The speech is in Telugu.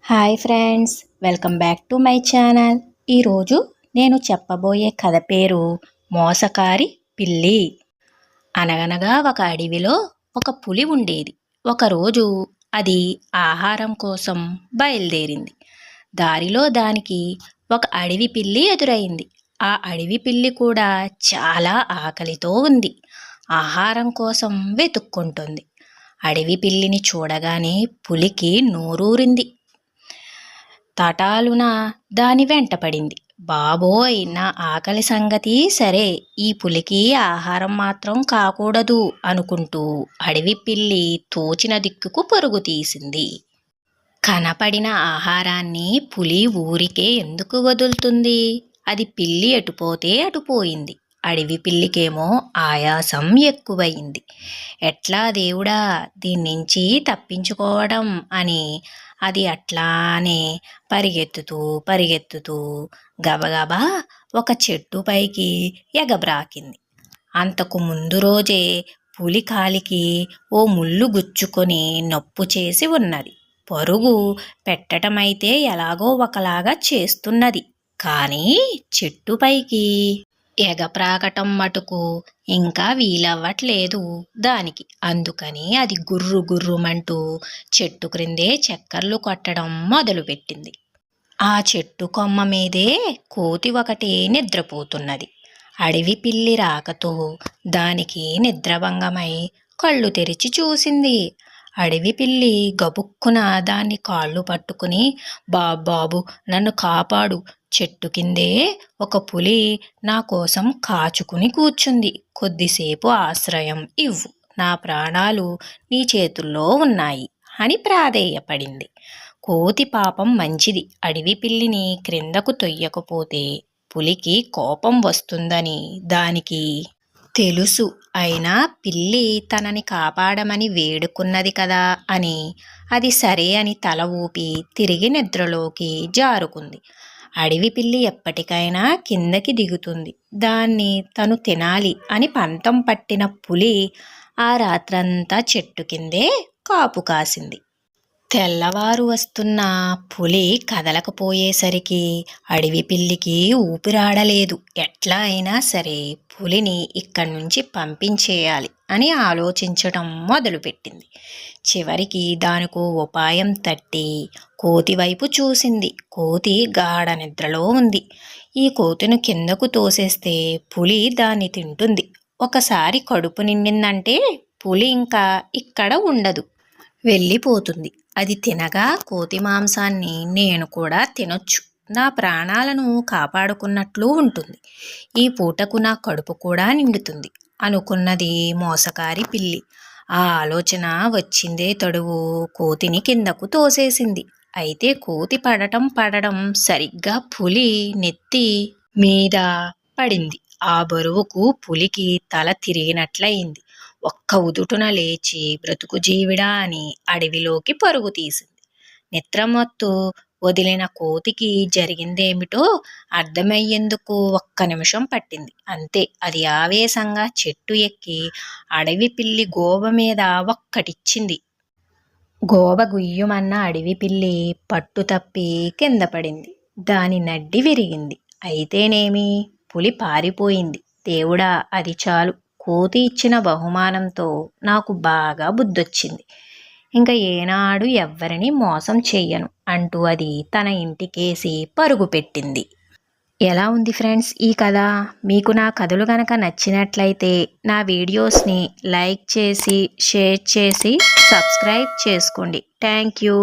Hi friends, welcome back to my channel. ఈరోజు నేను చెప్పబోయే కథ పేరు మోసకారి పిల్లి. అనగనగా ఒక అడవిలో ఒక పులి ఉండేది. ఒకరోజు అది ఆహారం కోసం బయలుదేరింది. దారిలో దానికి ఒక అడవి పిల్లి ఎదురైంది. ఆ అడవి పిల్లి కూడా చాలా ఆకలితో ఉంది. ఆహారం కోసం వెతుక్కుంటుంది. అడవి పిల్లిని చూడగానే పులికి నోరూరింది. తటాలున దాని వెంటపడింది. బాబోయ్, నా ఆకలి సంగతి సరే, ఈ పులికి ఆహారం మాత్రం కాకూడదు అనుకుంటూ అడవి పిల్లి తోచిన దిక్కుకు పరుగు తీసింది. కనపడిన ఆహారాన్ని పులి ఊరికే ఎందుకు వదులుతుంది? అది పిల్లి ఎటుపోతే అటుపోయింది. అడవి పిల్లికేమో ఆయాసం ఎక్కువయింది. ఎట్లా దేవుడా, దీన్నించి తప్పించుకోవడం అని అది అట్లానే పరిగెత్తుతూ గబగబా ఒక చెట్టు పైకి ఎగబ్రాకింది. అంతకు ముందు రోజే పులి కాలికి ఓ ముళ్ళు గుచ్చుకొని నొప్పు చేసి ఉన్నది. పరుగు పెట్టటమైతే ఎలాగో ఒకలాగా చేస్తున్నది, కానీ చెట్టుపైకి ఎగప్రాకటం మటుకు ఇంకా వీలవ్వట్లేదు దానికి. అందుకని అది గుర్రు గుర్రుమంటూ చెట్టు క్రిందే చక్కర్లు కొట్టడం మొదలుపెట్టింది. ఆ చెట్టు కొమ్మ మీదే కోతి ఒకటి నిద్రపోతున్నది. అడవి పిల్లి రాకతో దానికి నిద్రభంగమై కళ్ళు తెరిచి చూసింది. అడవి పిల్లి గబుక్కున దాన్ని కాళ్ళు పట్టుకుని, బాబాబు, నన్ను కాపాడు, చెట్టు కిందే ఒక పులి నా కోసం కాచుకుని కూర్చుంది, కొద్దిసేపు ఆశ్రయం ఇవ్వు, నా ప్రాణాలు నీ చేతుల్లో ఉన్నాయి అని ప్రాధేయపడింది. కోతి పాపం మంచిది. అడవి పిల్లిని క్రిందకు తొయ్యకపోతే పులికి కోపం వస్తుందని దానికి తెలుసు. అయినా పిల్లి తనని కాపాడమని వేడుకున్నది కదా అని అది సరే అని తల ఊపి తిరిగి నిద్రలోకి జారుకుంది. అడవి పిల్లి ఎప్పటికైనా కిందకి దిగుతుంది, దాన్ని తను తినాలి అని పంతం పట్టిన పులి ఆ రాత్రంతా చెట్టు కిందే కాపు కాసింది. తెల్లవారు వస్తున్న పులి కదలకపోయేసరికి అడవి పిల్లికి ఊపిరాడలేదు. ఎట్లా అయినా సరే పులిని ఇక్కడి నుంచి పంపించేయాలి అని ఆలోచించటం మొదలుపెట్టింది. చివరికి దానికో ఉపాయం తట్టి కోతి వైపు చూసింది. కోతి గాఢ నిద్రలో ఉంది. ఈ కోతిని కిందకు తోసేస్తే పులి దాన్ని తింటుంది. ఒకసారి కడుపు నిండిందంటే పులి ఇంకా ఇక్కడ ఉండదు, వెళ్ళిపోతుంది. అది తినగా కోతి మాంసాన్ని నేను కూడా తినొచ్చు, నా ప్రాణాలను కాపాడుకున్నట్లు ఉంటుంది, ఈ పూటకు నా కడుపు కూడా నిండుతుంది అనుకున్నది మోసకారి పిల్లి. ఆ ఆలోచన వచ్చిందే తడువు కోతిని కిందకు తోసేసింది. అయితే కోతి పడడం సరిగ్గా పులి నెత్తి మీద పడింది. ఆ బరువుకు పులికి తల తిరిగినట్లయింది. ఒక్క ఉదుటున లేచి బ్రతుకు జీవిడా అని అడవిలోకి పరుగు తీసింది. నిద్రమత్తు వదిలిన కోతికి జరిగిందేమిటో అర్థమయ్యేందుకు ఒక్క నిమిషం పట్టింది. అంతే, అది ఆవేశంగా చెట్టు ఎక్కి అడవి పిల్లి గోవ మీద ఒక్కటిచ్చింది. గోవ గుయ్యుమన్న అడవి పిల్లి పట్టు తప్పి కింద పడింది. దాని నడ్డి విరిగింది. అయితేనేమి, పులి పారిపోయింది. దేవుడా, అది చాలు. కోతి ఇచ్చిన బహుమానంతో నాకు బాగా బుద్ధొచ్చింది. ఇంకా ఏనాడు ఎవ్వరిని మోసం చెయ్యను అంటూ అది తన ఇంటికేసి పరుగు పెట్టింది. ఎలా ఉంది ఫ్రెండ్స్ ఈ కథ? మీకు నా కథలు గనక నచ్చినట్లయితే నా వీడియోస్ని లైక్ చేసి, షేర్ చేసి, సబ్స్క్రైబ్ చేసుకోండి. Thank you.